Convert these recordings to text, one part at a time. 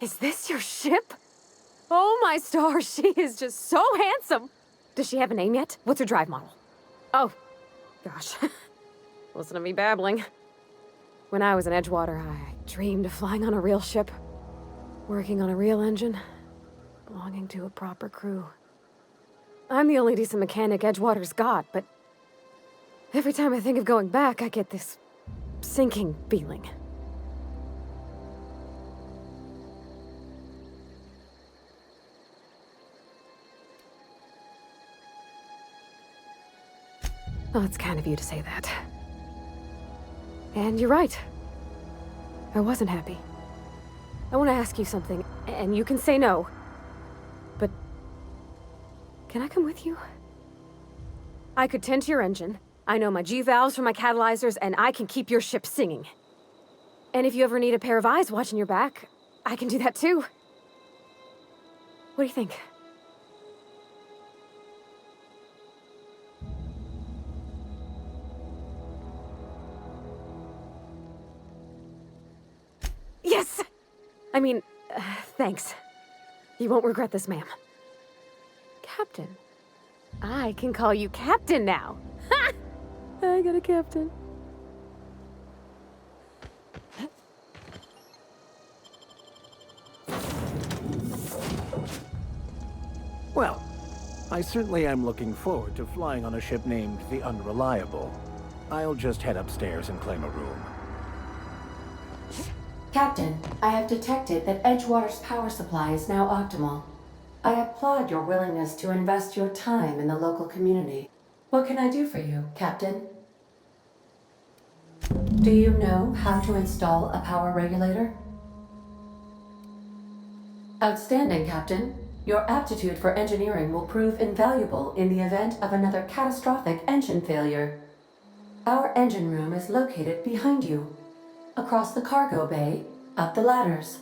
Is this your ship? Oh my stars, she is just so handsome! Does she have a name yet? What's her drive model? Oh, gosh. Listen to me babbling. When I was in Edgewater, I dreamed of flying on a real ship, working on a real engine, belonging to a proper crew. I'm the only decent mechanic Edgewater's got, but every time I think of going back, I get this sinking feeling. Well, it's kind of you to say that. And you're right. I wasn't happy. I want to ask you something, and you can say no. But can I come with you? I could tend to your engine. I know my G-valves from my catalyzers, and I can keep your ship singing. And if you ever need a pair of eyes watching your back, I can do that too. What do you think? Yes! I mean, thanks. You won't regret this, ma'am. Captain. I can call you Captain now. Ha! I got a captain. Well, I certainly am looking forward to flying on a ship named the Unreliable. I'll just head upstairs and claim a room. Captain, I have detected that Edgewater's power supply is now optimal. I applaud your willingness to invest your time in the local community. What can I do for you, Captain? Do you know how to install a power regulator? Outstanding, Captain. Your aptitude for engineering will prove invaluable in the event of another catastrophic engine failure. Our engine room is located behind you. Across the cargo bay, up the ladders.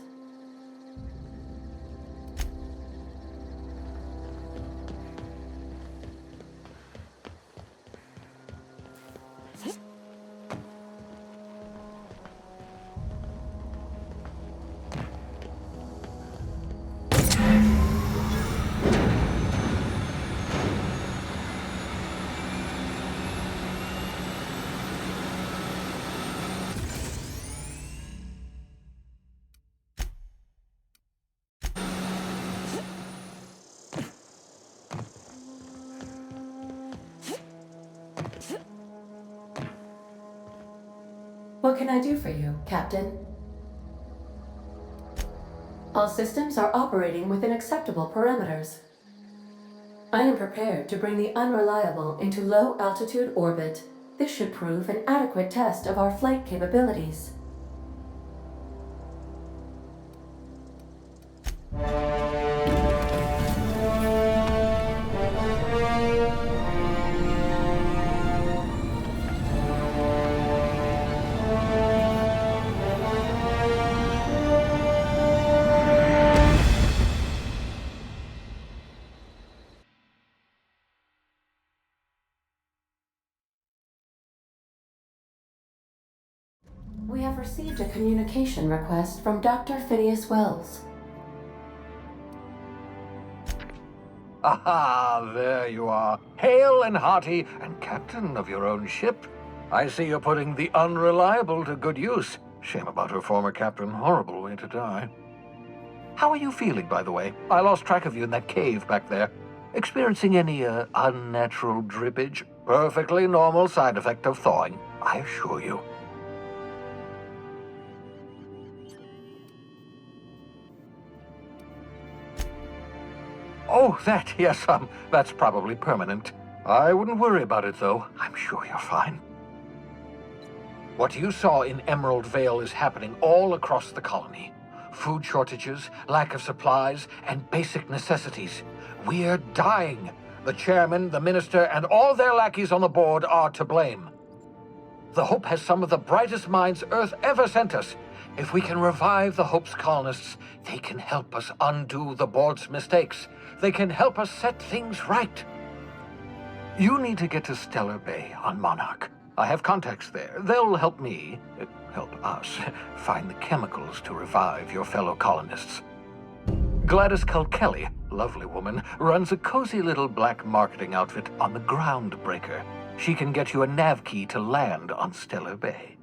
What can I do for you, Captain? All systems are operating within acceptable parameters. I am prepared to bring the Unreliable into low-altitude orbit. This should prove an adequate test of our flight capabilities. We have received a communication request from Dr. Phineas Wells. Aha, there you are, hale and hearty, and captain of your own ship. I see you're putting the Unreliable to good use. Shame about her former captain, horrible way to die. How are you feeling, by the way? I lost track of you in that cave back there. Experiencing any, unnatural drippage? Perfectly normal side effect of thawing, I assure you. Oh, that, yes, that's probably permanent. I wouldn't worry about it, though. I'm sure you're fine. What you saw in Emerald Vale is happening all across the colony. Food shortages, lack of supplies, and basic necessities. We're dying. The chairman, the minister, and all their lackeys on the board are to blame. The Hope has some of the brightest minds Earth ever sent us. If we can revive the Hope's colonists, they can help us undo the board's mistakes. They can help us set things right. You need to get to Stellar Bay on Monarch. I have contacts there. They'll help me, help us, find the chemicals to revive your fellow colonists. Gladys Kelly, lovely woman, runs a cozy little black marketing outfit on the Groundbreaker. She can get you a nav key to land on Stellar Bay.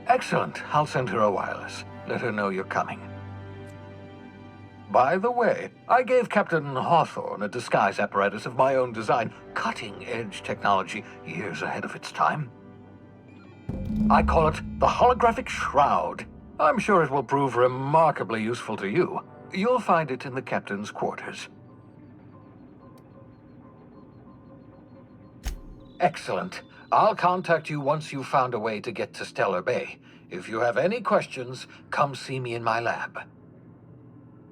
Excellent. I'll send her a wireless. Let her know you're coming. By the way, I gave Captain Hawthorne a disguise apparatus of my own design, cutting-edge technology years ahead of its time. I call it the Holographic Shroud. I'm sure it will prove remarkably useful to you. You'll find it in the captain's quarters. Excellent. I'll contact you once you've found a way to get to Stellar Bay. If you have any questions, come see me in my lab.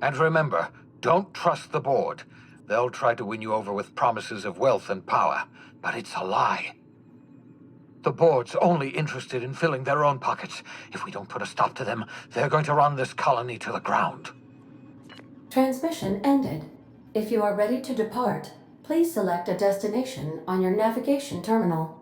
And remember, don't trust the board. They'll try to win you over with promises of wealth and power, but it's a lie. The board's only interested in filling their own pockets. If we don't put a stop to them, they're going to run this colony to the ground. Transmission ended. If you are ready to depart, please select a destination on your navigation terminal.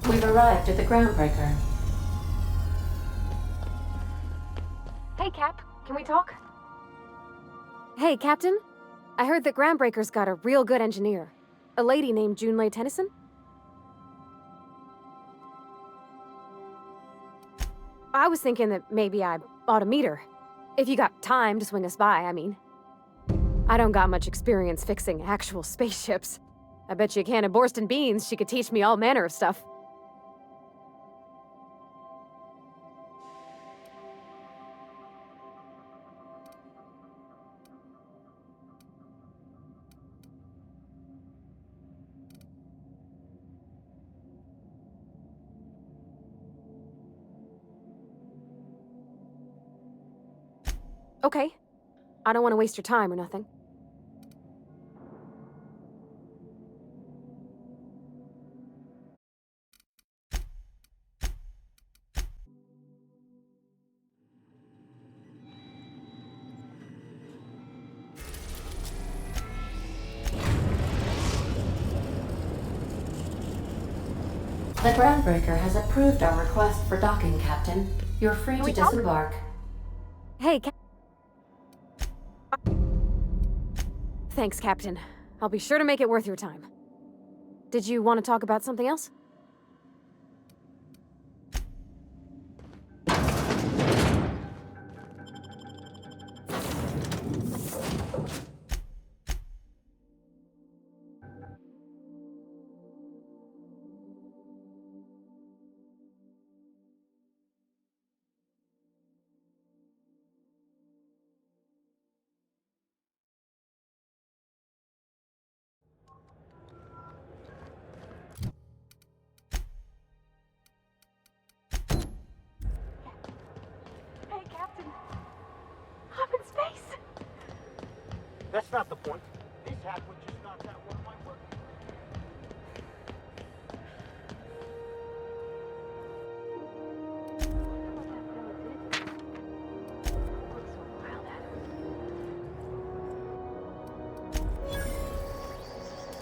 We've arrived at the Groundbreaker. Hey, Cap. Can we talk? Hey, Captain. I heard that Groundbreaker's got a real good engineer. A lady named Junlei Tennyson? I was thinking that maybe I ought to meet her. If you got time to swing us by, I mean. I don't got much experience fixing actual spaceships. I bet you a can of Borston beans she could teach me all manner of stuff. Okay. I don't want to waste your time or nothing. The groundbreaker has approved our request for docking, Captain. You're free to disembark. Hey, Thanks, Captain. I'll be sure to make it worth your time. Did you want to talk about something else? Hey, Captain. I'm in space. That's not the point. This hat would just knock out one of my work.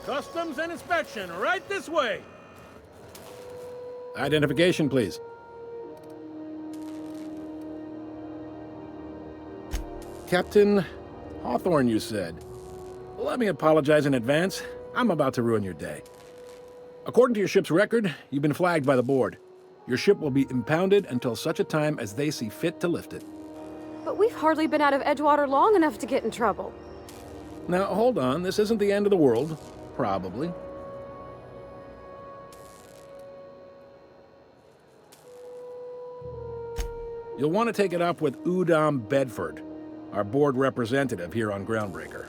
Customs and inspection, right this way. Identification, please. Captain Hawthorne, you said. Let me apologize in advance. I'm about to ruin your day. According to your ship's record, you've been flagged by the board. Your ship will be impounded until such a time as they see fit to lift it. But we've hardly been out of Edgewater long enough to get in trouble. Now, hold on. This isn't the end of the world. Probably. You'll want to take it up with Udom Bedford, our board representative here on Groundbreaker.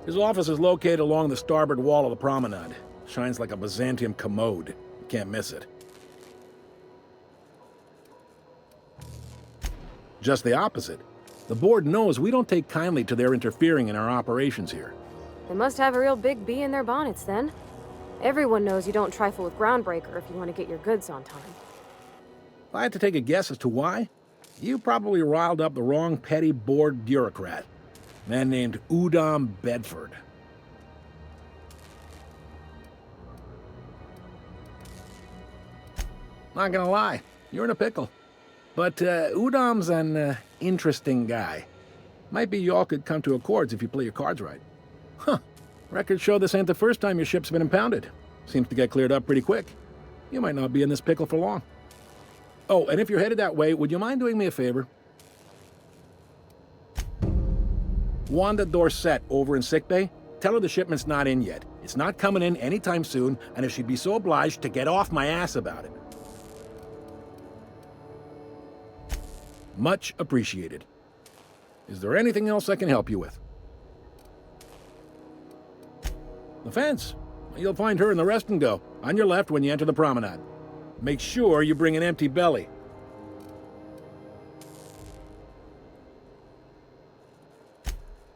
His office is located along the starboard wall of the promenade. Shines like a Byzantium commode. You can't miss it. Just the opposite. The board knows we don't take kindly to their interfering in our operations here. They must have a real big bee in their bonnets, then. Everyone knows you don't trifle with Groundbreaker if you want to get your goods on time. If I had to take a guess as to why, you probably riled up the wrong petty board bureaucrat. A man named Udom Bedford. Not gonna lie, you're in a pickle. But Udom's an interesting guy. Might be y'all could come to accords if you play your cards right. Huh. Records show this ain't the first time your ship's been impounded. Seems to get cleared up pretty quick. You might not be in this pickle for long. Oh, and if you're headed that way, would you mind doing me a favor? Wanda Dorset over in sickbay, tell her the shipment's not in yet. It's not coming in anytime soon, and if she'd be so obliged to get off my ass about it. Much appreciated. Is there anything else I can help you with? The fence. You'll find her in the rest and go, on your left when you enter the promenade. Make sure you bring an empty belly.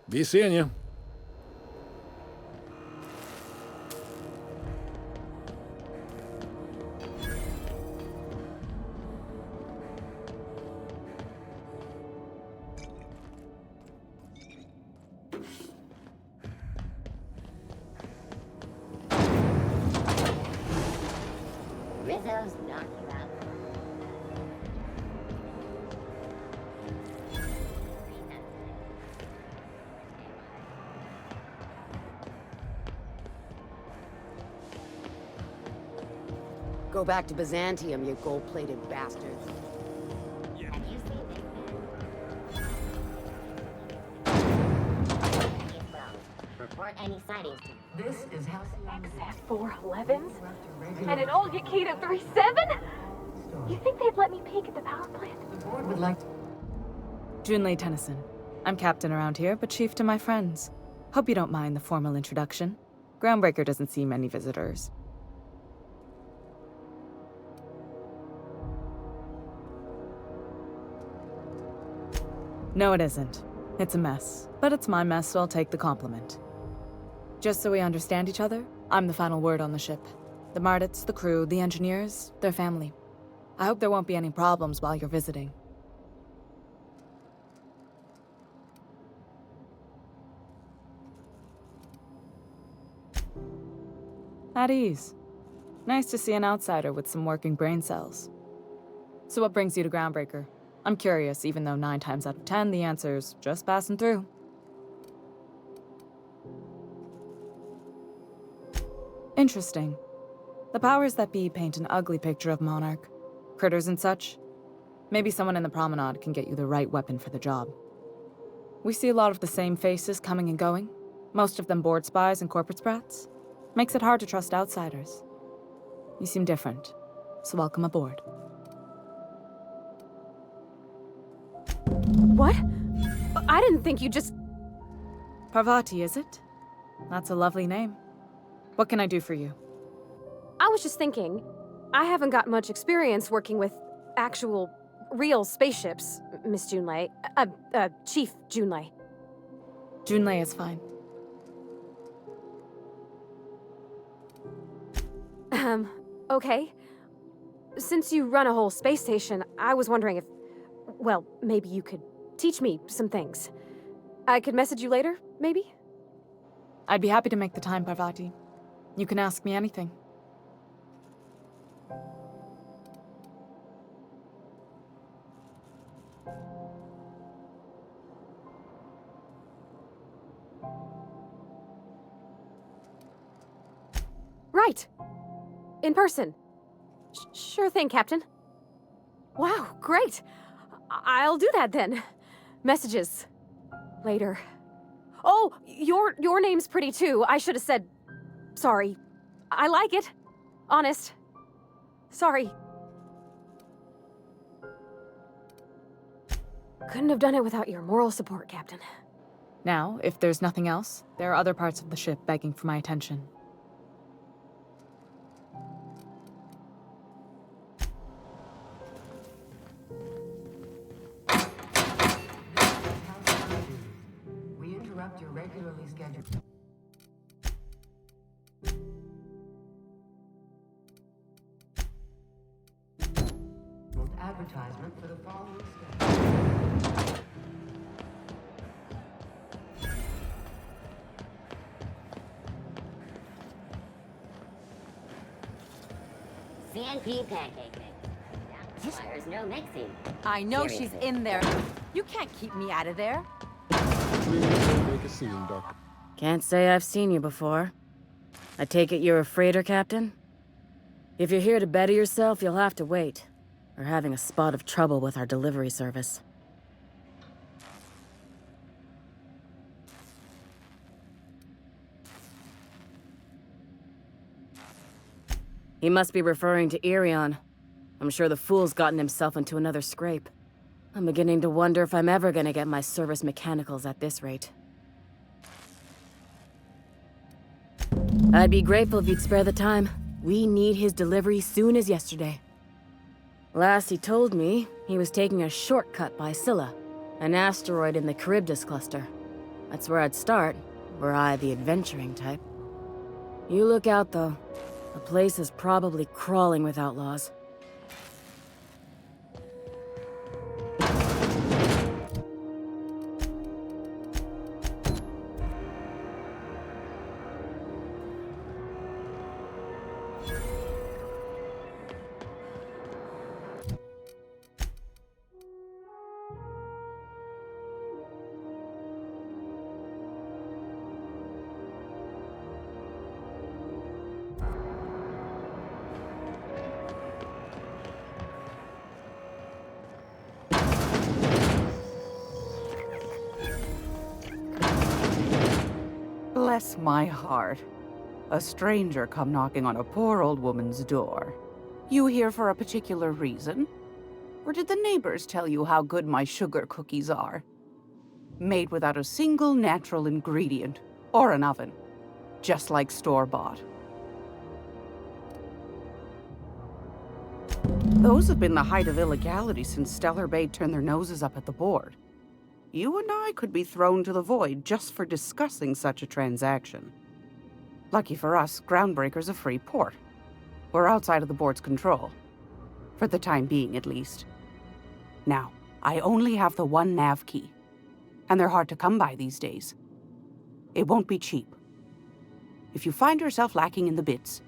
Be seeing you. Rizzo's knocked you out. Go back to Byzantium, you gold-plated bastards. Have you seen this man? report any sightings. This is Halcyon. Except 411s? And an old Yakita 37? You think they'd let me peek at the power plant? The board would like to... Junlei Tennyson. I'm captain around here, but chief to my friends. Hope you don't mind the formal introduction. Groundbreaker doesn't see many visitors. No, it isn't. It's a mess. But it's my mess, so I'll take the compliment. Just so we understand each other, I'm the final word on the ship. The Mardits, the crew, the engineers, their family. I hope there won't be any problems while you're visiting. At ease. Nice to see an outsider with some working brain cells. So what brings you to Groundbreaker? I'm curious, even though 9 times out of 10 the answer's just passing through. Interesting. The powers that be paint an ugly picture of Monarch. Critters and such. Maybe someone in the promenade can get you the right weapon for the job. We see a lot of the same faces coming and going. Most of them board spies and corporate sprats. Makes it hard to trust outsiders. You seem different, so welcome aboard. What? I didn't think you just... Parvati, is it? That's a lovely name. What can I do for you? I was just thinking, I haven't got much experience working with actual, real spaceships, Miss Junlei. Chief Junlei. Junlei is fine. Okay. Since you run a whole space station, I was wondering if... Well, maybe you could teach me some things. I could message you later, maybe? I'd be happy to make the time, Parvati. You can ask me anything. Right. In person. Sure thing, Captain. Wow, great. I'll do that then. Messages. Later. Oh, your name's pretty too. I should have said... Sorry. I like it. Honest. Sorry. Couldn't have done it without your moral support, Captain. Now, if there's nothing else, there are other parts of the ship begging for my attention. We interrupt your regularly scheduled... advertisement for the following schedule. CNP pancake mix. Requires no mixing. I know Seriously. she's in there. You can't keep me out of there. Make a scene, Doc. Can't say I've seen you before. I take it you're a freighter captain? If you're here to better yourself, you'll have to wait. We're having a spot of trouble with our delivery service. He must be referring to Irion. I'm sure the fool's gotten himself into another scrape. I'm beginning to wonder if I'm ever gonna get my service mechanicals at this rate. I'd be grateful if you'd spare the time. We need his delivery soon as yesterday. Last he told me, he was taking a shortcut by Scylla, an asteroid in the Charybdis cluster. That's where I'd start, were I the adventuring type. You look out, though. The place is probably crawling with outlaws. Bless my heart. A stranger come knocking on a poor old woman's door. You here for a particular reason? Or did the neighbors tell you how good my sugar cookies are? Made without a single natural ingredient, or an oven. Just like store-bought. Those have been the height of illegality since Stellar Bay turned their noses up at the board. You and I could be thrown to the void just for discussing such a transaction. Lucky for us, Groundbreaker's a free port. We're outside of the board's control. For the time being, at least. Now, I only have the one nav key. And they're hard to come by these days. It won't be cheap. If you find yourself lacking in the bits,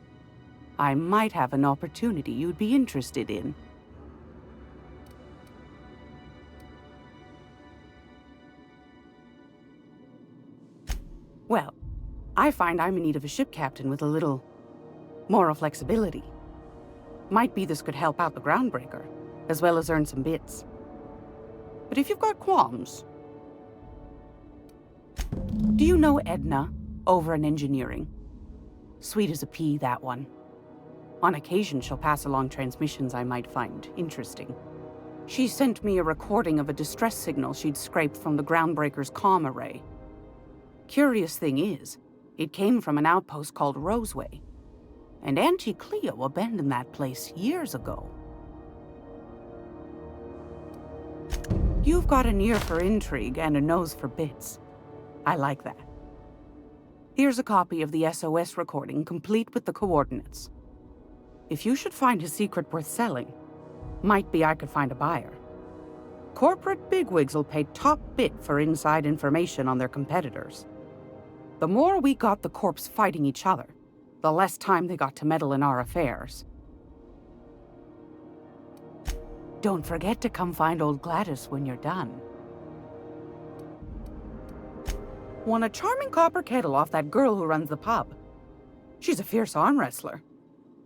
I might have an opportunity you'd be interested in. Well, I find I'm in need of a ship captain with a little moral flexibility. Might be this could help out the Groundbreaker, as well as earn some bits. But if you've got qualms... Do you know Edna, over in engineering? Sweet as a pea, that one. On occasion, she'll pass along transmissions I might find interesting. She sent me a recording of a distress signal she'd scraped from the Groundbreaker's comm array. Curious thing is, it came from an outpost called Roseway. And Auntie Cleo abandoned that place years ago. You've got an ear for intrigue and a nose for bits. I like that. Here's a copy of the SOS recording, complete with the coordinates. If you should find a secret worth selling, might be I could find a buyer. Corporate bigwigs will pay top bit for inside information on their competitors. The more we got the corps fighting each other, the less time they got to meddle in our affairs. Don't forget to come find old Gladys when you're done. Won a charming copper kettle off that girl who runs the pub. She's a fierce arm wrestler,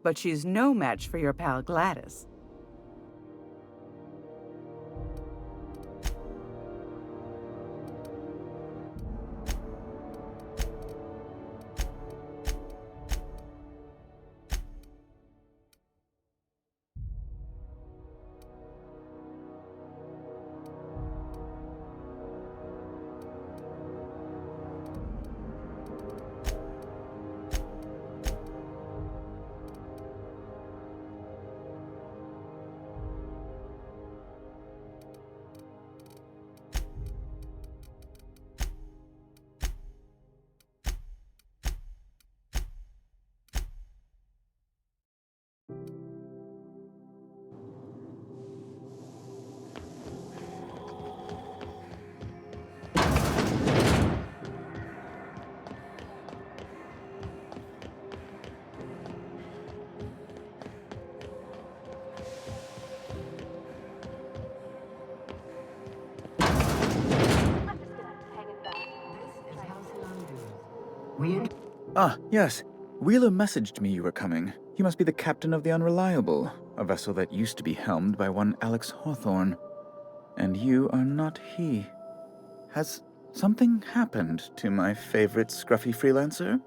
but she's no match for your pal Gladys. Ah, yes. Wheeler messaged me you were coming. He must be the captain of the Unreliable, a vessel that used to be helmed by one Alex Hawthorne. And you are not he. Has something happened to my favorite scruffy freelancer?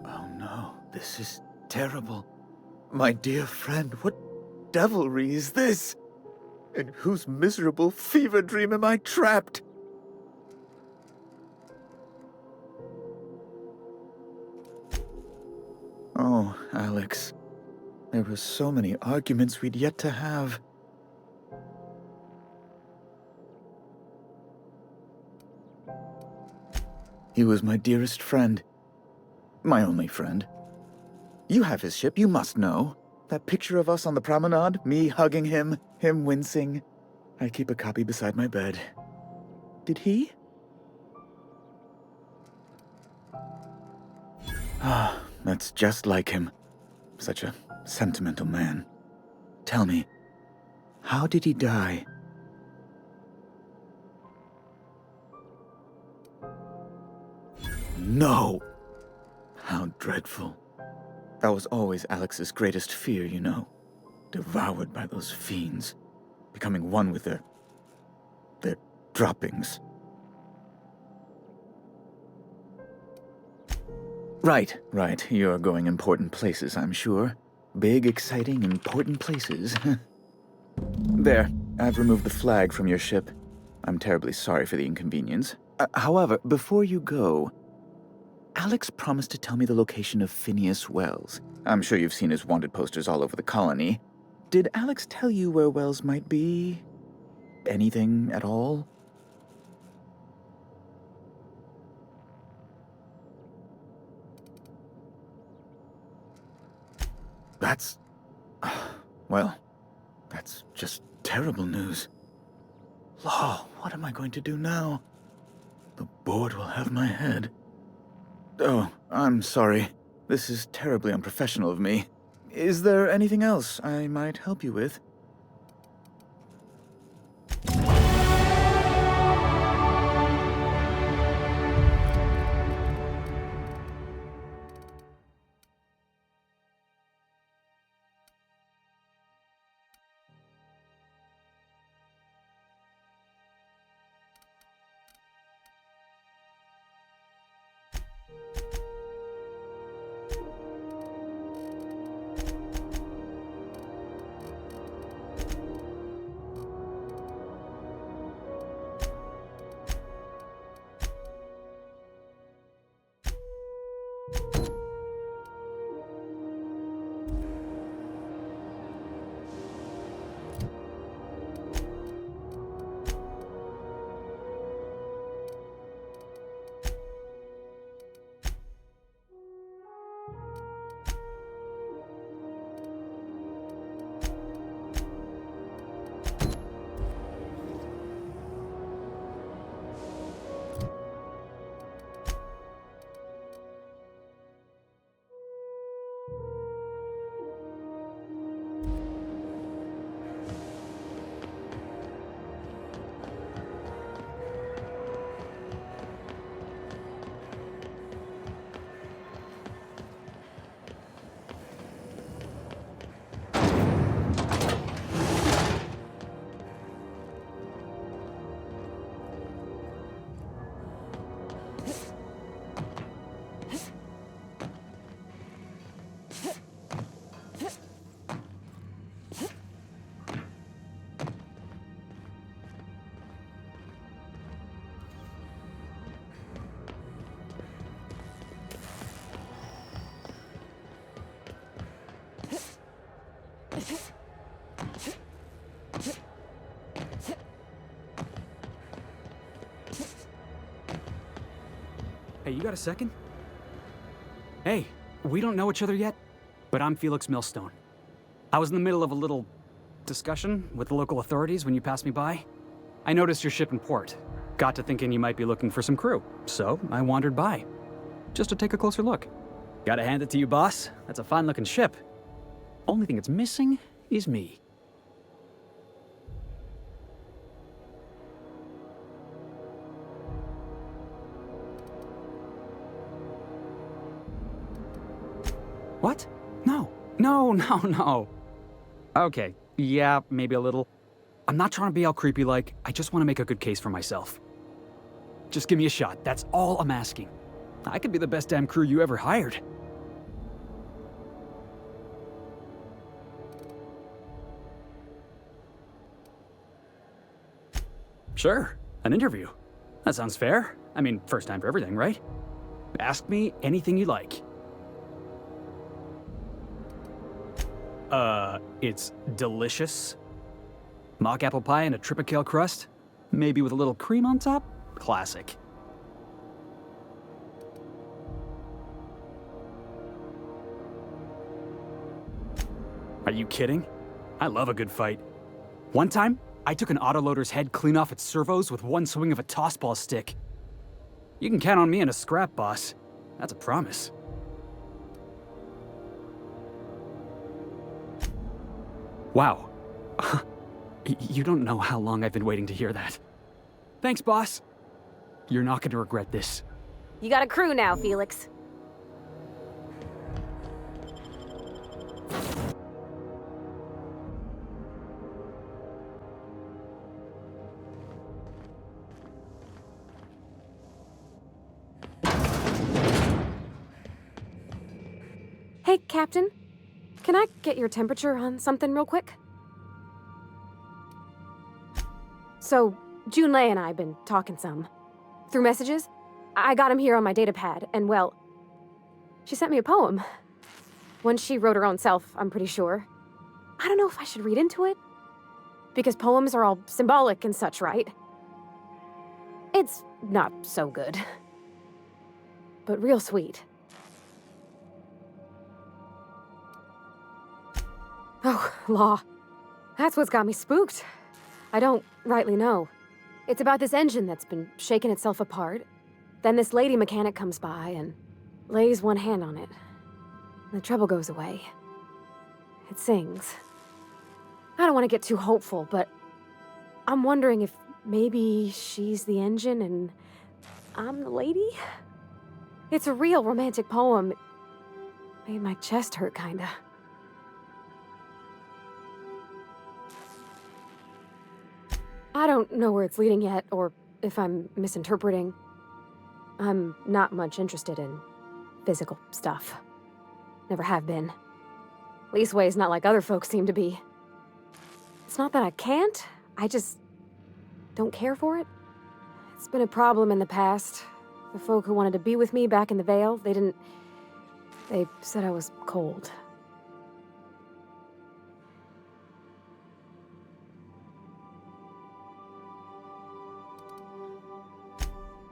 Oh no, this is terrible. My dear friend, what devilry is this? In whose miserable fever dream am I trapped? Oh, Alex. There were so many arguments we'd yet to have. He was my dearest friend. My only friend. You have his ship, you must know. That picture of us on the promenade, me hugging him, him wincing. I keep a copy beside my bed. Did he? Ah, that's just like him. Such a sentimental man. Tell me, how did he die? No! How dreadful. That was always Alex's greatest fear, you know. Devoured by those fiends. Becoming one with their droppings. Right. You're going important places, I'm sure. Big, exciting, important places. There, I've removed the flag from your ship. I'm terribly sorry for the inconvenience. However, before you go, Alex promised to tell me the location of Phineas Wells. I'm sure you've seen his wanted posters all over the colony. Did Alex tell you where Wells might be? Anything at all? That's... well, that's just terrible news. Law, what am I going to do now? The board will have my head. Oh, I'm sorry. This is terribly unprofessional of me. Is there anything else I might help you with? Hey, you got a second? Hey, we don't know each other yet, but I'm Felix Millstone. I was in the middle of a little discussion with the local authorities when you passed me by. I noticed your ship in port. Got to thinking you might be looking for some crew, so I wandered by. Just to take a closer look. Gotta hand it to you, boss. That's a fine-looking ship. Only thing it's missing is me. What? No. Okay, yeah, maybe a little. I'm not trying to be all creepy like, I just want to make a good case for myself. Just give me a shot, that's all I'm asking. I could be the best damn crew you ever hired. Sure, an interview. That sounds fair. I mean, first time for everything, right? Ask me anything you like. It's delicious. Mock apple pie and a tripicale crust? Maybe with a little cream on top? Classic. Are you kidding? I love a good fight. One time, I took an autoloader's head clean off its servos with one swing of a tossball stick. You can count on me in a scrap, boss. That's a promise. Wow. You don't know how long I've been waiting to hear that. Thanks, boss. You're not going to regret this. You got a crew now, Felix. Hey, Captain. Can I get your temperature on something real quick? So, Junlei and I have been talking some. Through messages. I got him here on my datapad, and well, she sent me a poem. One she wrote her own self, I'm pretty sure. I don't know if I should read into it. Because poems are all symbolic and such, right? It's not so good. But real sweet. Oh, law. That's what's got me spooked. I don't rightly know. It's about this engine that's been shaking itself apart. Then this lady mechanic comes by and lays one hand on it. The trouble goes away. It sings. I don't want to get too hopeful, but I'm wondering if maybe she's the engine and I'm the lady? It's a real romantic poem. It made my chest hurt, kinda. I don't know where it's leading yet, or if I'm misinterpreting. I'm not much interested in physical stuff. Never have been. Leastways, not like other folks seem to be. It's not that I can't, I just don't care for it. It's been a problem in the past. The folk who wanted to be with me back in the Vale, they said I was cold.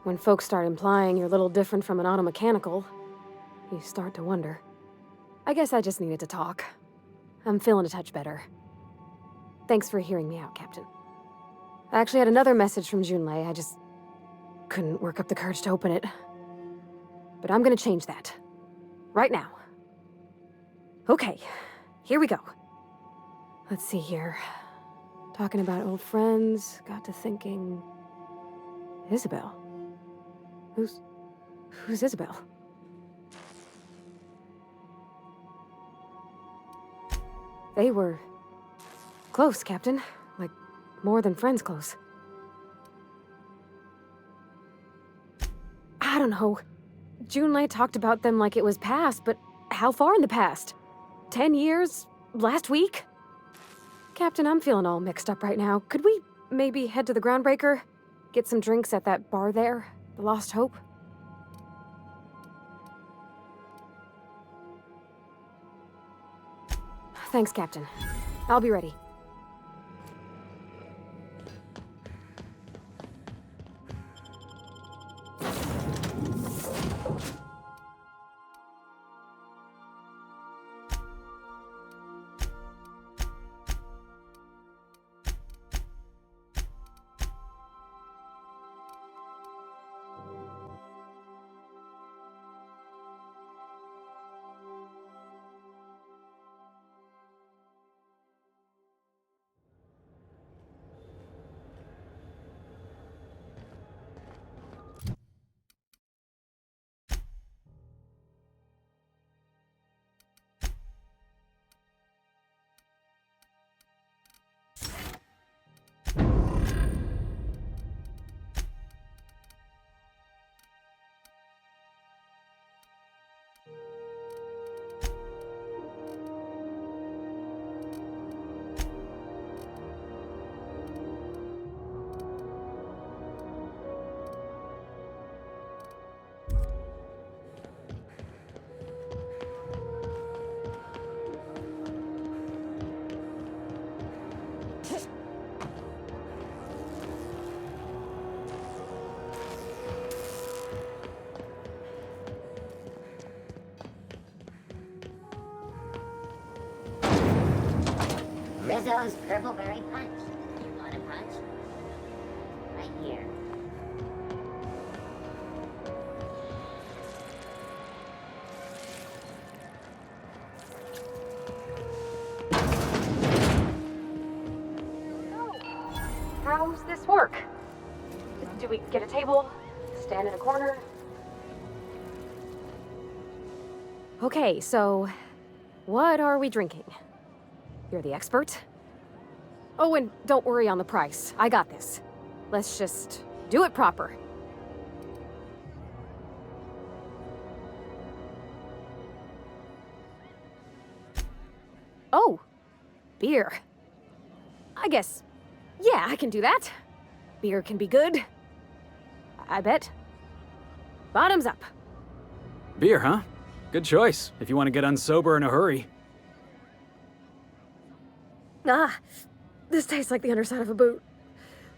When folks start implying you're a little different from an automechanical, you start to wonder. I guess I just needed to talk. I'm feeling a touch better. Thanks for hearing me out, Captain. I actually had another message from Junlei. I just couldn't work up the courage to open it. But I'm gonna change that. Right now. Okay, here we go. Let's see here. Talking about old friends, got to thinking... Isabel? Who's Isabel? They were close, Captain. Like, more than friends close. I don't know. Junlei talked about them like it was past, but how far in the past? 10 years? Last week? Captain, I'm feeling all mixed up right now. Could we maybe head to the Groundbreaker? Get some drinks at that bar there? The Lost Hope? Thanks, Captain. I'll be ready. Rizzo's Purple Berry Punch. You want a punch? Right here. How's this work? Do we get a table? Stand in a corner? Okay, so what are we drinking? You're the expert? Oh, and don't worry on the price. I got this. Let's just do it proper. beer. I guess, yeah, I can do that. Beer can be good. I bet. Bottoms up. Beer, huh? Good choice, if you want to get unsober in a hurry. Ah, this tastes like the underside of a boot.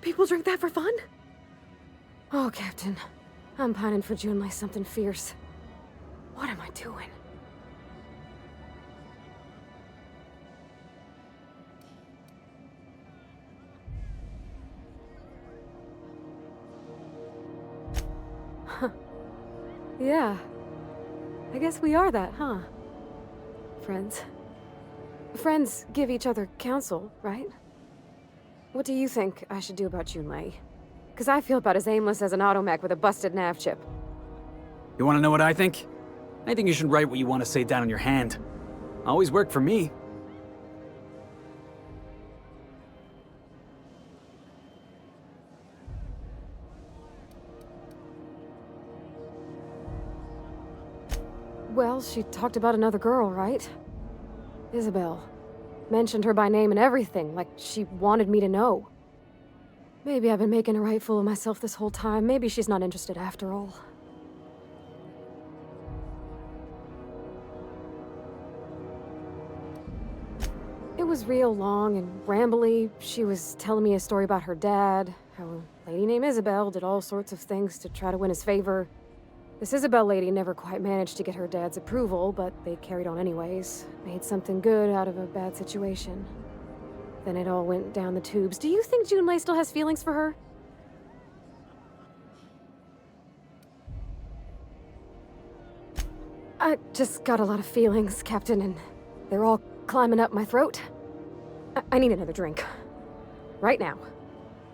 People drink that for fun? Oh, Captain. I'm pining for June like something fierce. What am I doing? Huh. Yeah. I guess we are that, huh? Friends. Friends give each other counsel, right? What do you think I should do about Junlei? Because I feel about as aimless as an automech with a busted nav chip. You want to know what I think? I think you should write what you want to say down on your hand. Always worked for me. Well, she talked about another girl, right? Isabel. Mentioned her by name and everything, like she wanted me to know. Maybe I've been making a right fool of myself this whole time. Maybe she's not interested after all. It was real long and rambly. She was telling me a story about her dad, how a lady named Isabel did all sorts of things to try to win his favor. This Isabel lady never quite managed to get her dad's approval, but they carried on anyways. Made something good out of a bad situation. Then it all went down the tubes. Do you think Junlei still has feelings for her? I just got a lot of feelings, Captain, and they're all climbing up my throat. I need another drink. Right now.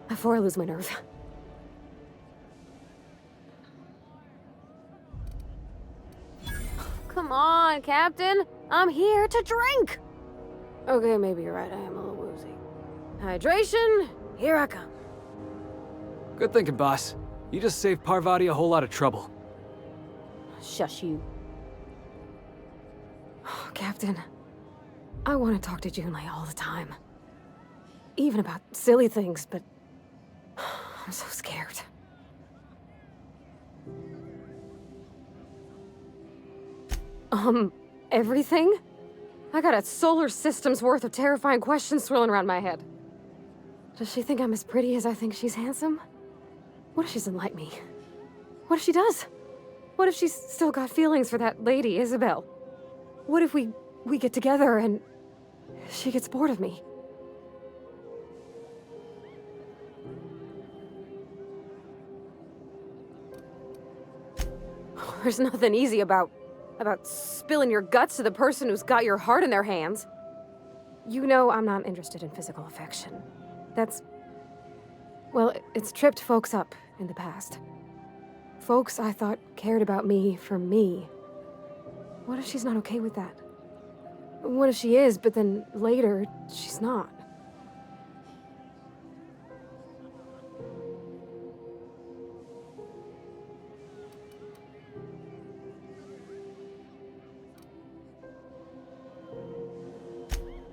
Before I lose my nerve. Come on, Captain. I'm here to drink. Okay, maybe you're right. I am a little woozy. Hydration, here I come. Good thinking, boss. You just saved Parvati a whole lot of trouble. Shush you. Oh, Captain, I want to talk to Junlei all the time. Even about silly things, but I'm so scared. Everything? I got a solar system's worth of terrifying questions swirling around my head. Does she think I'm as pretty as I think she's handsome? What if she doesn't like me? What if she does? What if she's still got feelings for that lady, Isabel? What if we get together and she gets bored of me? There's nothing easy about spilling your guts to the person who's got your heart in their hands. You know I'm not interested in physical affection. Well, it's tripped folks up in the past. Folks I thought cared about me for me. What if she's not okay with that? What if she is, but then later, she's not?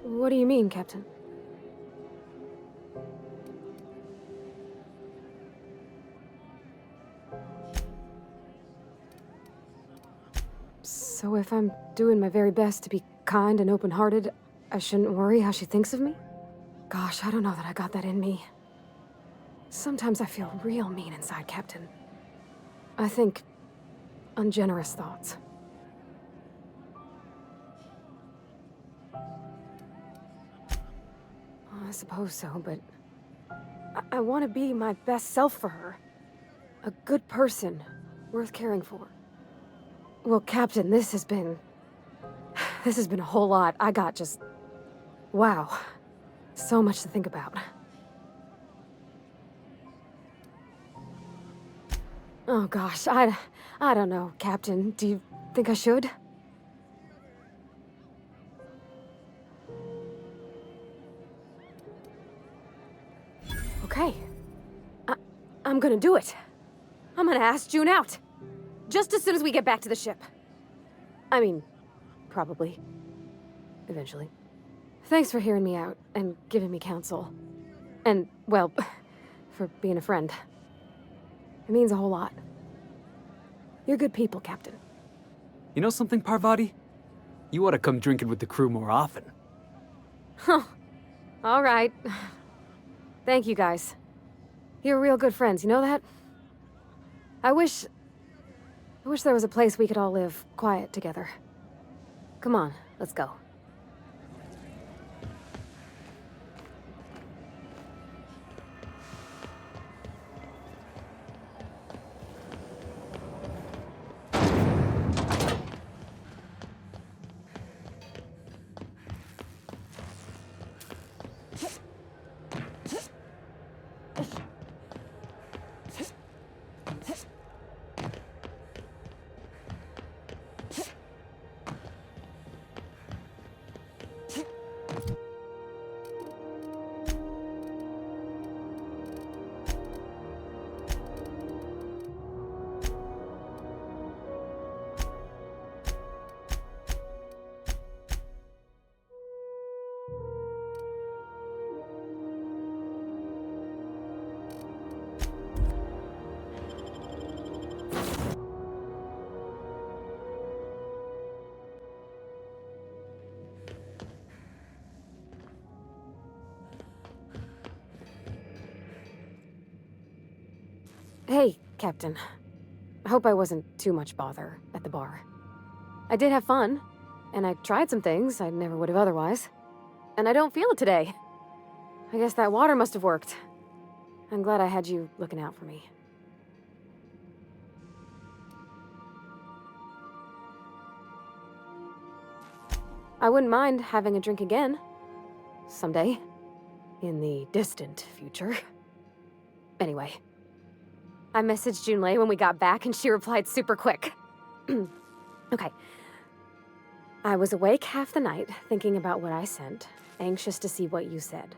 What do you mean, Captain? So if I'm doing my very best to be kind and open-hearted, I shouldn't worry how she thinks of me? Gosh, I don't know that I got that in me. Sometimes I feel real mean inside, Captain. I think ungenerous thoughts. I suppose so, but I want to be my best self for her. A good person, worth caring for. Well, Captain, this has been a whole lot. I got just... wow. So much to think about. Oh gosh, I don't know, Captain. Do you think I should? Okay. I'm gonna do it. I'm gonna ask June out. Just as soon as we get back to the ship. I mean, probably. Eventually. Thanks for hearing me out and giving me counsel. And, well, for being a friend. It means a whole lot. You're good people, Captain. You know something, Parvati? You ought to come drinking with the crew more often. Huh. All right. Thank you, guys. You're real good friends, you know that? I wish there was a place we could all live quiet together. Come on, let's go. Hey, Captain. I hope I wasn't too much bother at the bar. I did have fun, and I tried some things I never would have otherwise. And I don't feel it today. I guess that water must have worked. I'm glad I had you looking out for me. I wouldn't mind having a drink again. Someday. In the distant future. Anyway. I messaged Junlei when we got back and she replied super quick. Okay. I was awake half the night, thinking about what I sent, anxious to see what you said.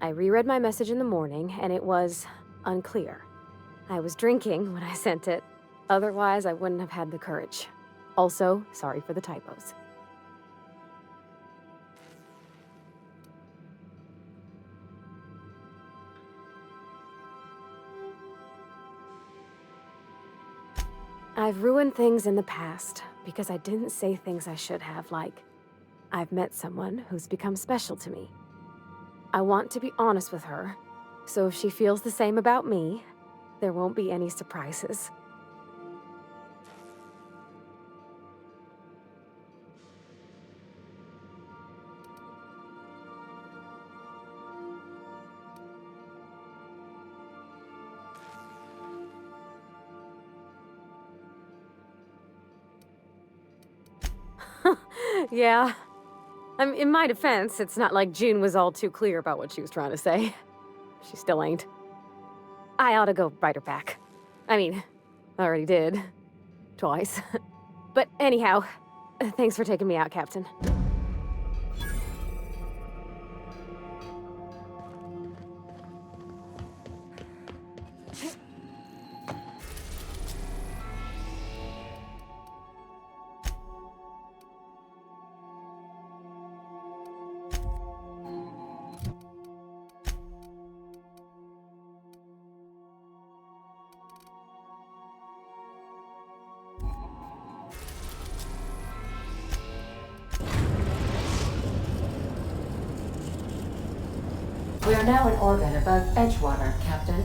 I reread my message in the morning, and it was unclear. I was drinking when I sent it. Otherwise, I wouldn't have had the courage. Also, sorry for the typos. I've ruined things in the past because I didn't say things I should have, like, I've met someone who's become special to me. I want to be honest with her, so if she feels the same about me, there won't be any surprises. Yeah. In my defense, it's not like June was all too clear about what she was trying to say. She still ain't. I ought to go write her back. I mean, I already did. Twice. But anyhow, thanks for taking me out, Captain. We are now in orbit above Edgewater, Captain.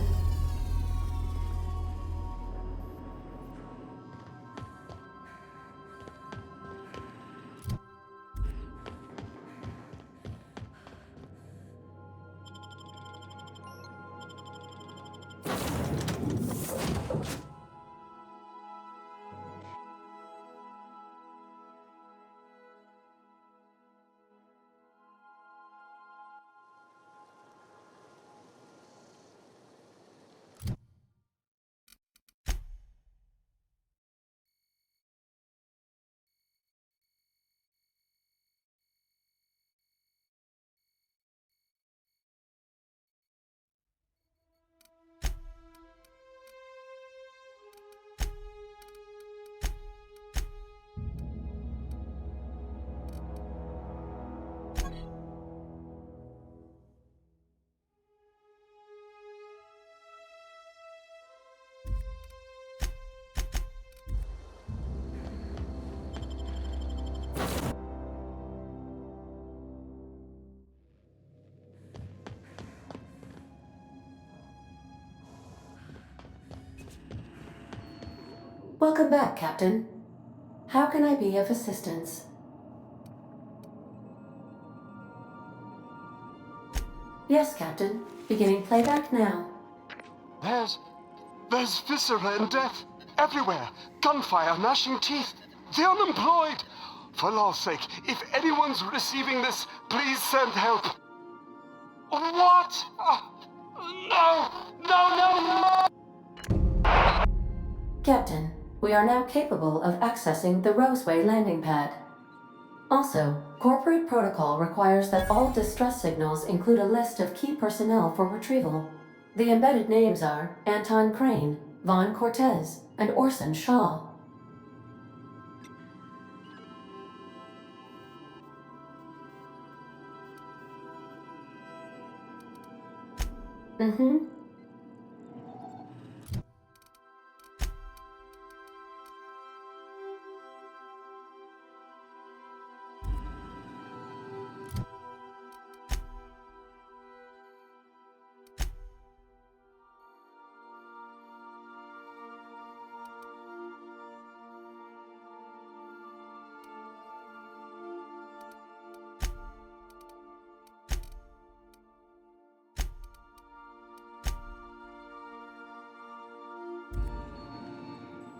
Welcome back, Captain. How can I be of assistance? Yes, Captain. Beginning playback now. There's viscera and death everywhere. Gunfire, gnashing teeth. The unemployed. For law's sake, if anyone's receiving this, please send help. What? No! No, no, no! Captain, we are now capable of accessing the Roseway landing pad. Also, corporate protocol requires that all distress signals include a list of key personnel for retrieval. The embedded names are Anton Crane, Vaughn Cortez, and Orson Shaw. Mm-hmm.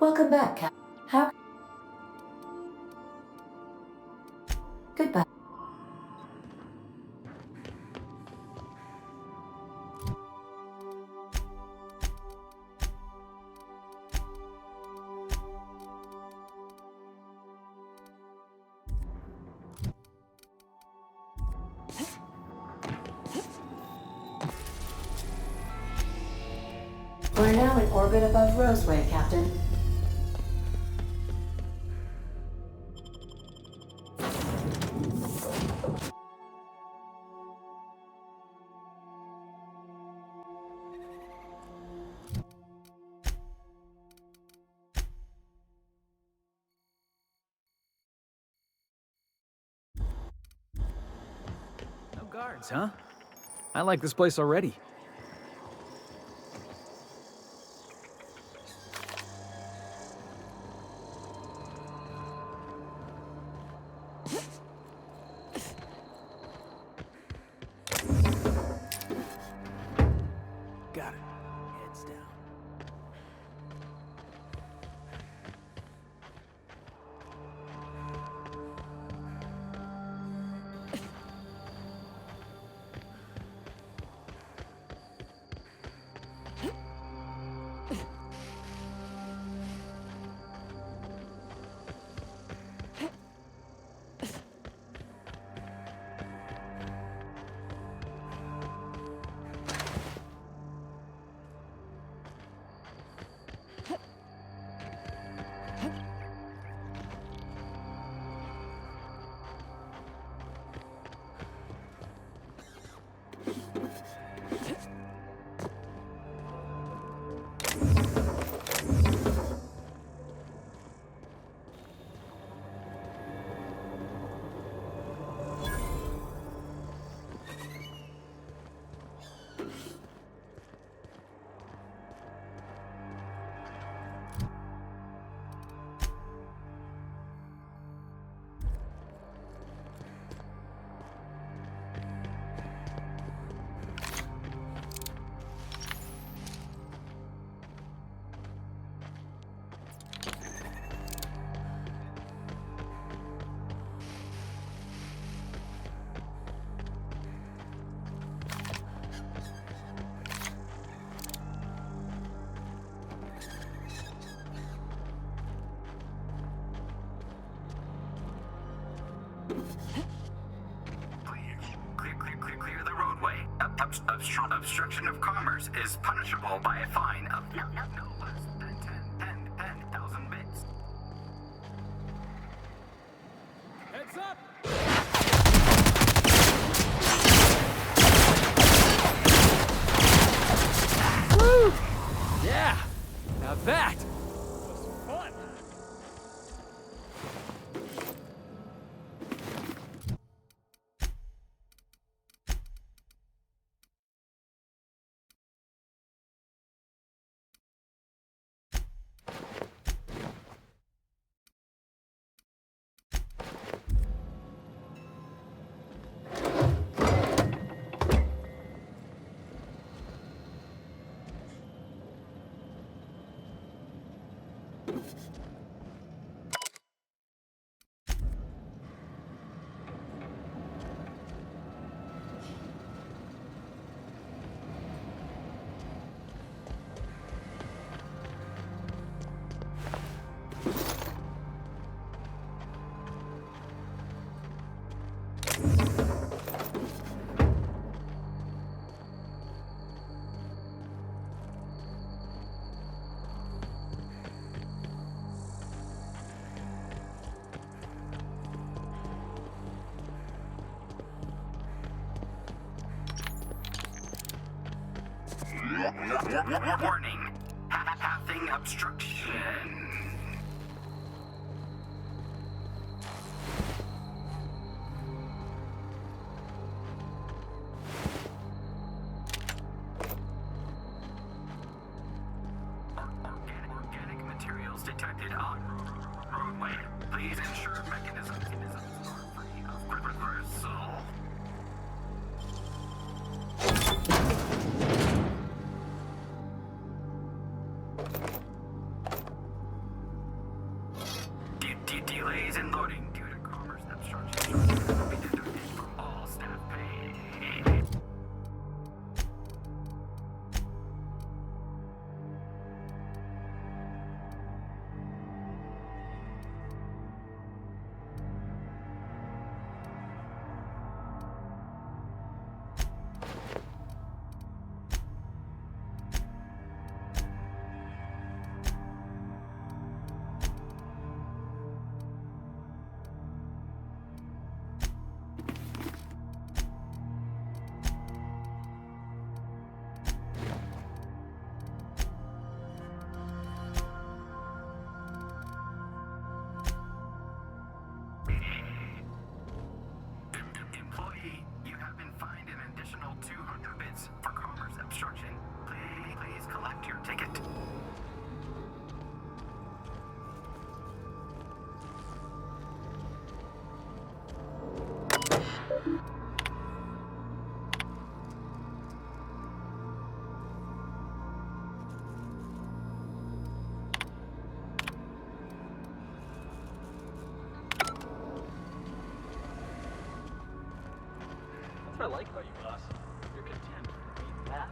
Welcome back, Cap. How? Goodbye. We're now in orbit above Roseway, Captain. No guards, huh? I like this place already. Got it. Heads down. Clear the roadway. Obstruction of commerce is punishable by a fine of no less than 10,000 bits. Heads up! Woo! Yeah! Now that was fun! Warning. Pathing obstruction. Organic materials detected on roadway. Please ensure mechanisms are free of gristle. Delays in loading due to commerce obstruction charges will be deducted from all staff pay. Employee, you have been fined an additional 200 bits for commerce obstruction. Please collect your ticket. That's what I like about you, boss. You're content with being that.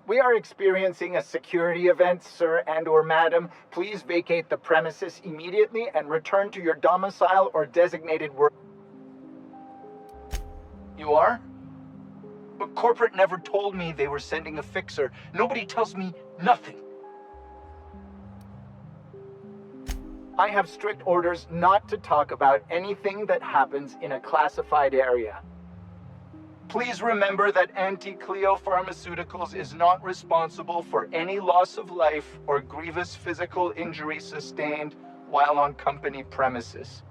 We are experiencing a security event, sir and/or madam. Please vacate the premises immediately and return to your domicile or designated work. You are? But corporate never told me they were sending a fixer. Nobody tells me nothing. I have strict orders not to talk about anything that happens in a classified area. Please remember that Anti-Cleo Pharmaceuticals is not responsible for any loss of life or grievous physical injury sustained while on company premises.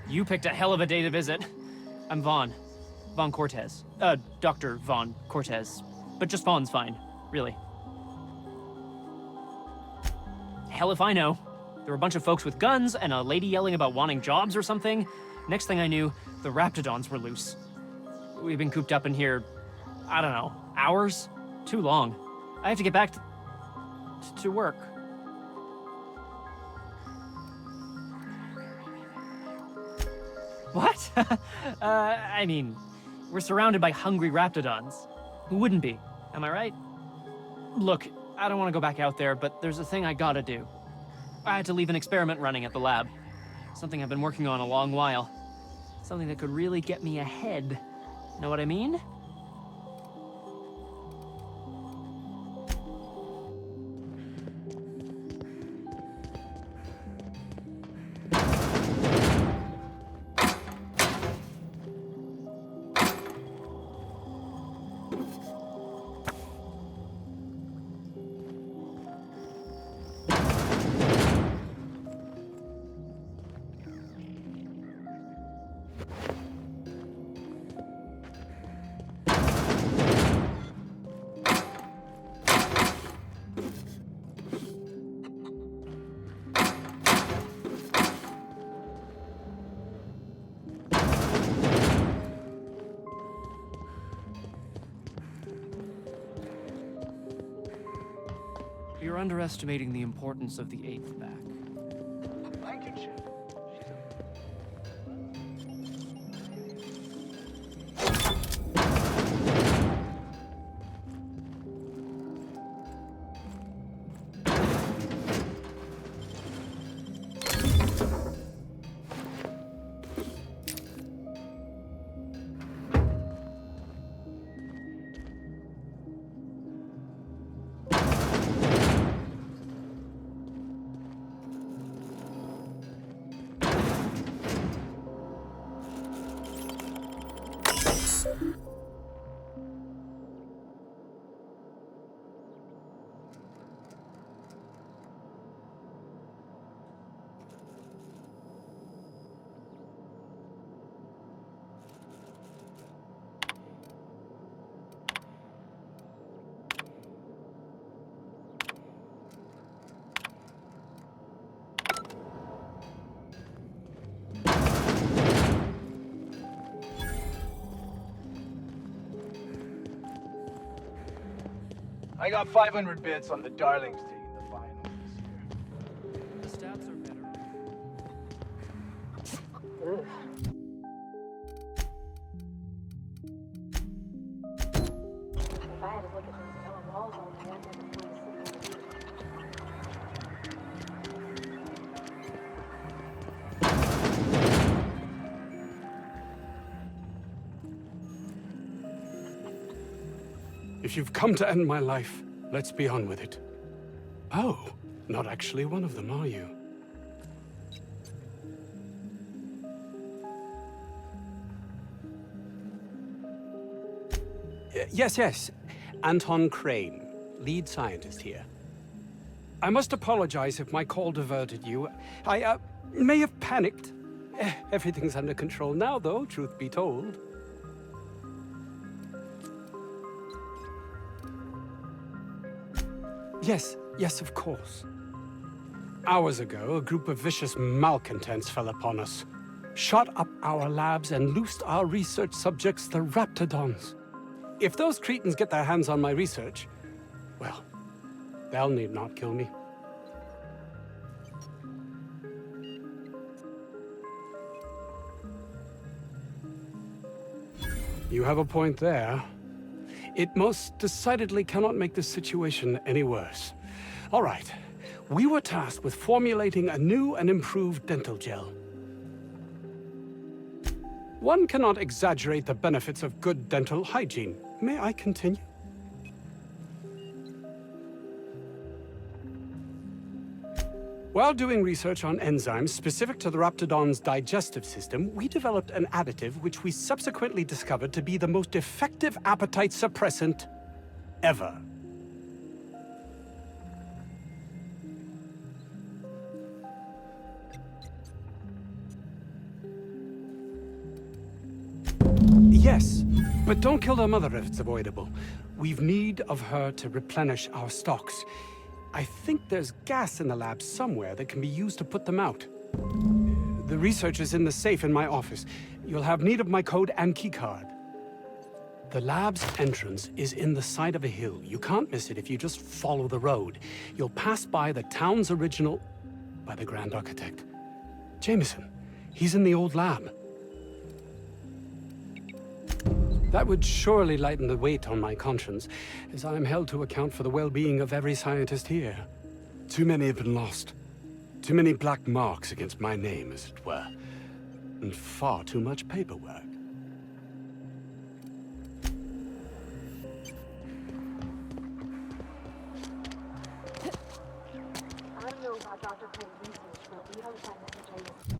You picked a hell of a day to visit. I'm Vaughn Cortez. Dr. Vaughn Cortez. But just Vaughn's fine, really. Hell if I know. There were a bunch of folks with guns and a lady yelling about wanting jobs or something. Next thing I knew, the Raptidons were loose. We've been cooped up in here, I don't know, hours? Too long. I have to get back to work. What? I mean, we're surrounded by hungry raptidons. Who wouldn't be? Am I right? Look, I don't want to go back out there, but there's a thing I gotta do. I had to leave an experiment running at the lab. Something I've been working on a long while. Something that could really get me ahead. Know what I mean? You're underestimating the importance of the 8th back. Thank you, Chip. I got 500 bits on the Darlings taking the finals this year. The stats are better. If I had to look at those yellow walls all day, I'd never find a city. If you've come to end my life, let's be on with it. Oh, not actually one of them, are you? Yes. Anton Crane, lead scientist here. I must apologize if my call diverted you. I may have panicked. Everything's under control now, though, truth be told. Yes, of course. Hours ago, a group of vicious malcontents fell upon us, shot up our labs, and loosed our research subjects, the raptidons. If those cretins get their hands on my research, well, they'll need not kill me. You have a point there. It most decidedly cannot make this situation any worse. All right, we were tasked with formulating a new and improved dental gel. One cannot exaggerate the benefits of good dental hygiene. May I continue? While doing research on enzymes specific to the raptidon's digestive system, we developed an additive which we subsequently discovered to be the most effective appetite suppressant ever. Yes, but don't kill the mother if it's avoidable. We've need of her to replenish our stocks. I think there's gas in the lab somewhere that can be used to put them out. The research is in the safe in my office. You'll have need of my code and keycard. The lab's entrance is in the side of a hill. You can't miss it if you just follow the road. You'll pass by the town's original... by the Grand Architect. Jameson. He's in the old lab. That would surely lighten the weight on my conscience, as I am held to account for the well-being of every scientist here. Too many have been lost. Too many black marks against my name, as it were. And far too much paperwork. I don't know about Dr. Payne's research, but we don't find necessarily.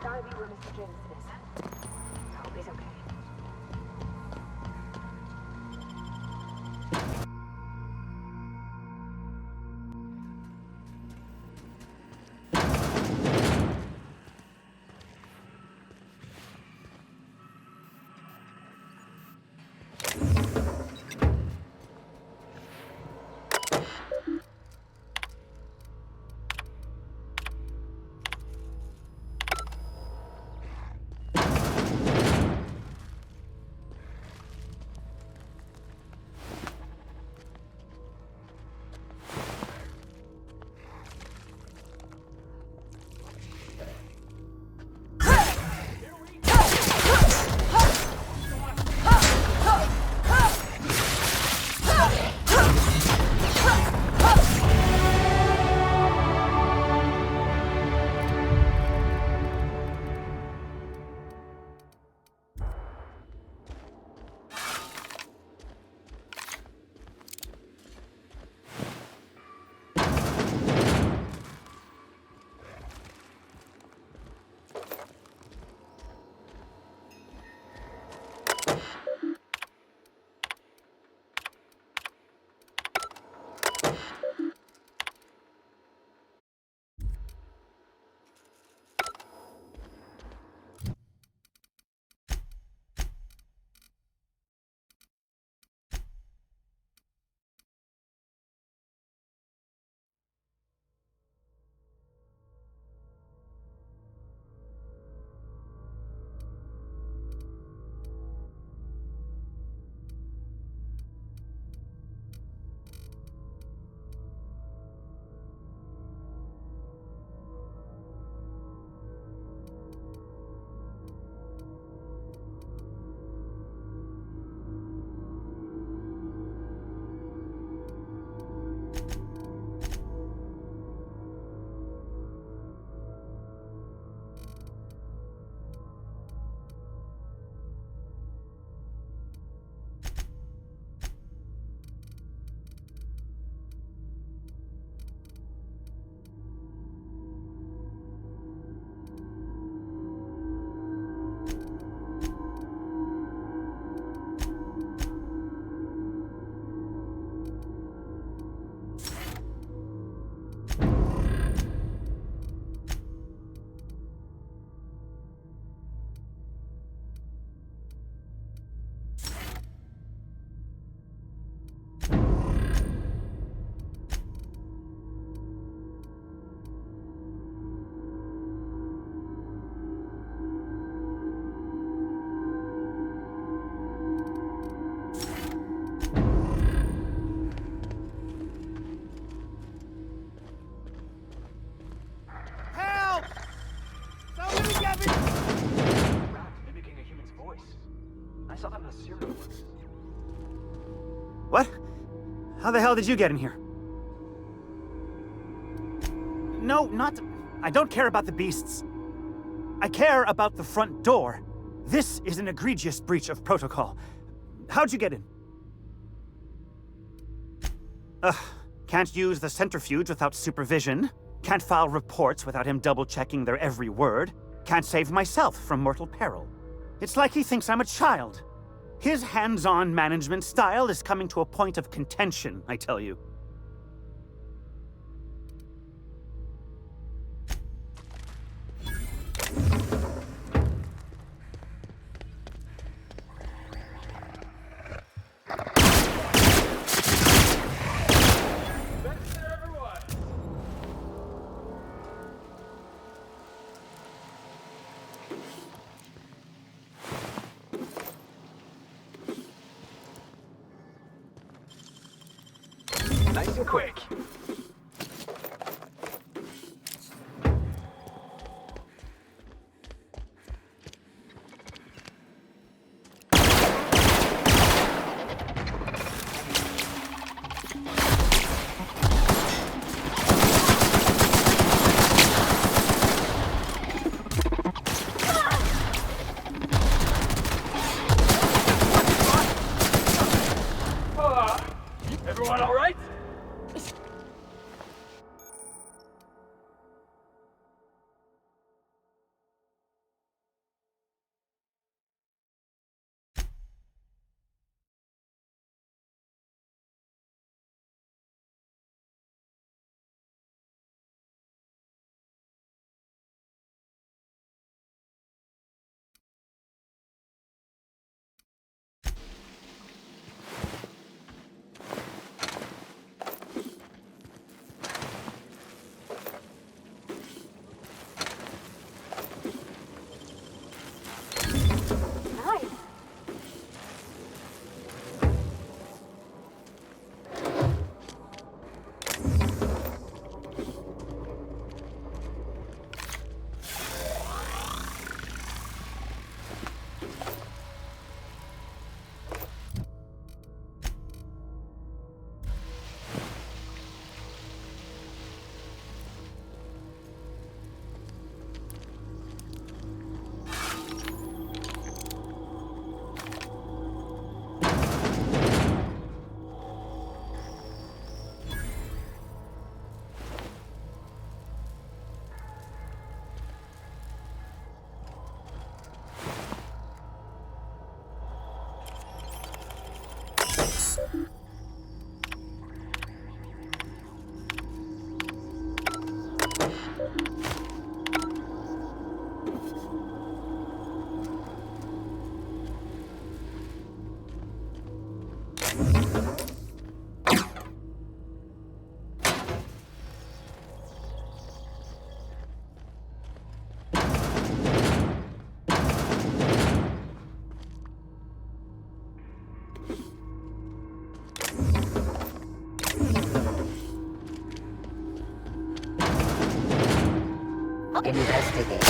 gotta be where Mr. Jameson is. I hope he's okay. What? How the hell did you get in here? No, not... I don't care about the beasts. I care about the front door. This is an egregious breach of protocol. How'd you get in? Can't use the centrifuge without supervision. Can't file reports without him double-checking their every word. Can't save myself from mortal peril. It's like he thinks I'm a child. His hands-on management style is coming to a point of contention, I tell you. Nice and quick. Everyone all right? Investigate.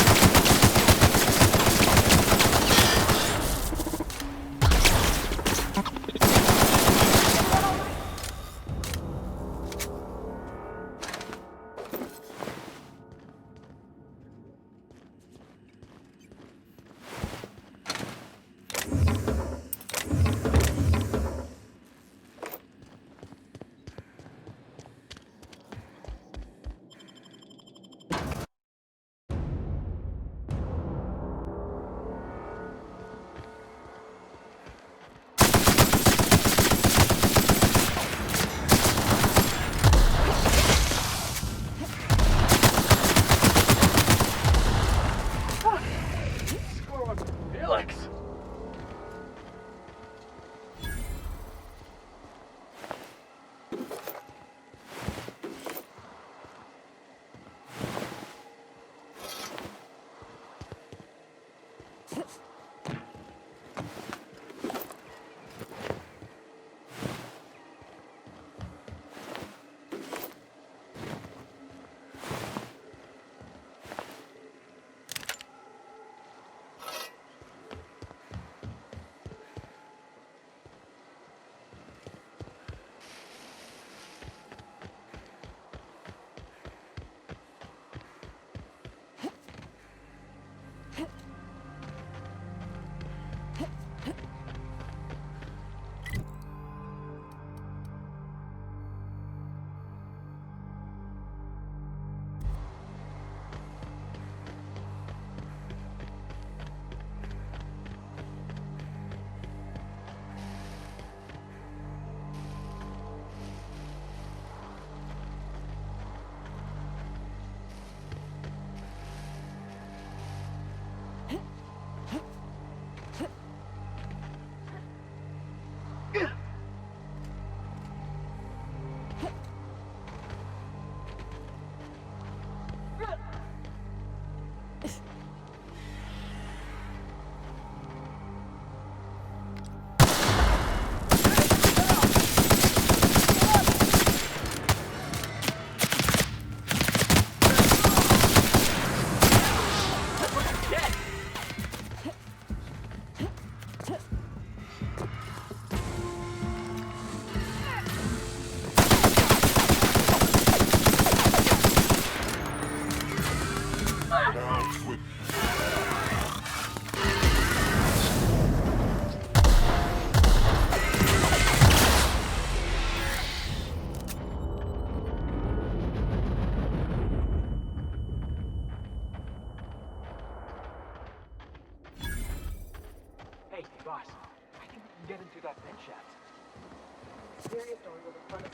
Hey, boss. I think we can get into that vent shaft. Various doors will be front of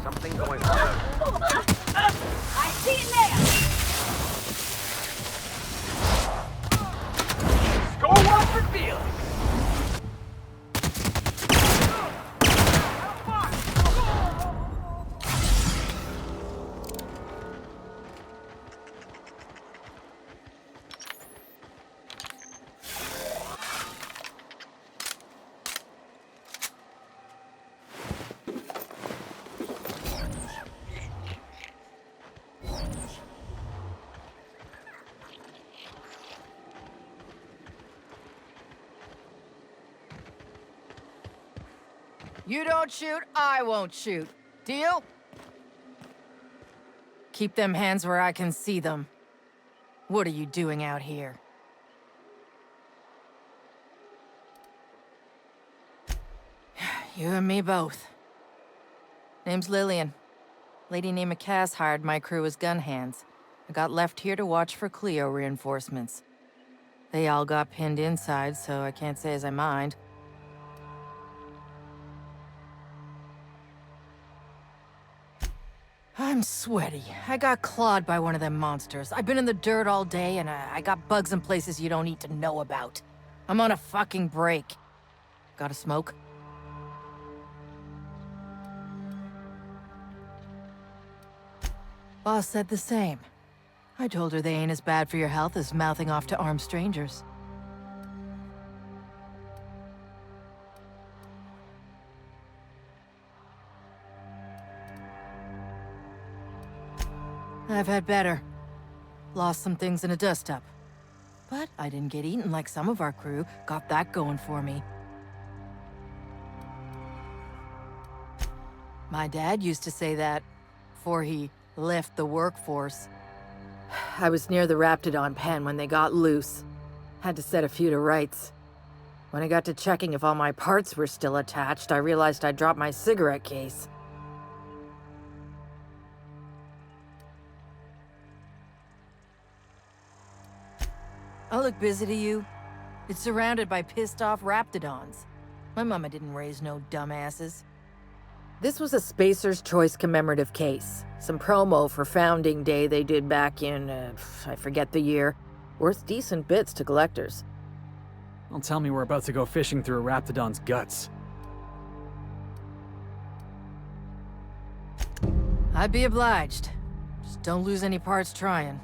Something going on. I see it there! Go up for Felix! You don't shoot, I won't shoot. Deal? Keep them hands where I can see them. What are you doing out here? You and me both. Name's Lillian. Lady named McCass hired my crew as gun hands. I got left here to watch for Cleo reinforcements. They all got pinned inside, so I can't say as I mind. I'm sweaty. I got clawed by one of them monsters. I've been in the dirt all day, and I got bugs in places you don't need to know about. I'm on a fucking break. Got a smoke? Boss said the same. I told her they ain't as bad for your health as mouthing off to armed strangers. I've had better. Lost some things in a dust-up. But I didn't get eaten like some of our crew. Got that going for me. My dad used to say that before he left the workforce. I was near the Raptidon pen when they got loose. Had to set a few to rights. When I got to checking if all my parts were still attached, I realized I'd dropped my cigarette case. I look busy to you? It's surrounded by pissed-off Raptidons. My mama didn't raise no dumbasses. This was a Spacer's Choice commemorative case. Some promo for Founding Day they did back in, I forget the year. Worth decent bits to collectors. Don't tell me we're about to go fishing through a Raptidon's guts. I'd be obliged. Just don't lose any parts trying.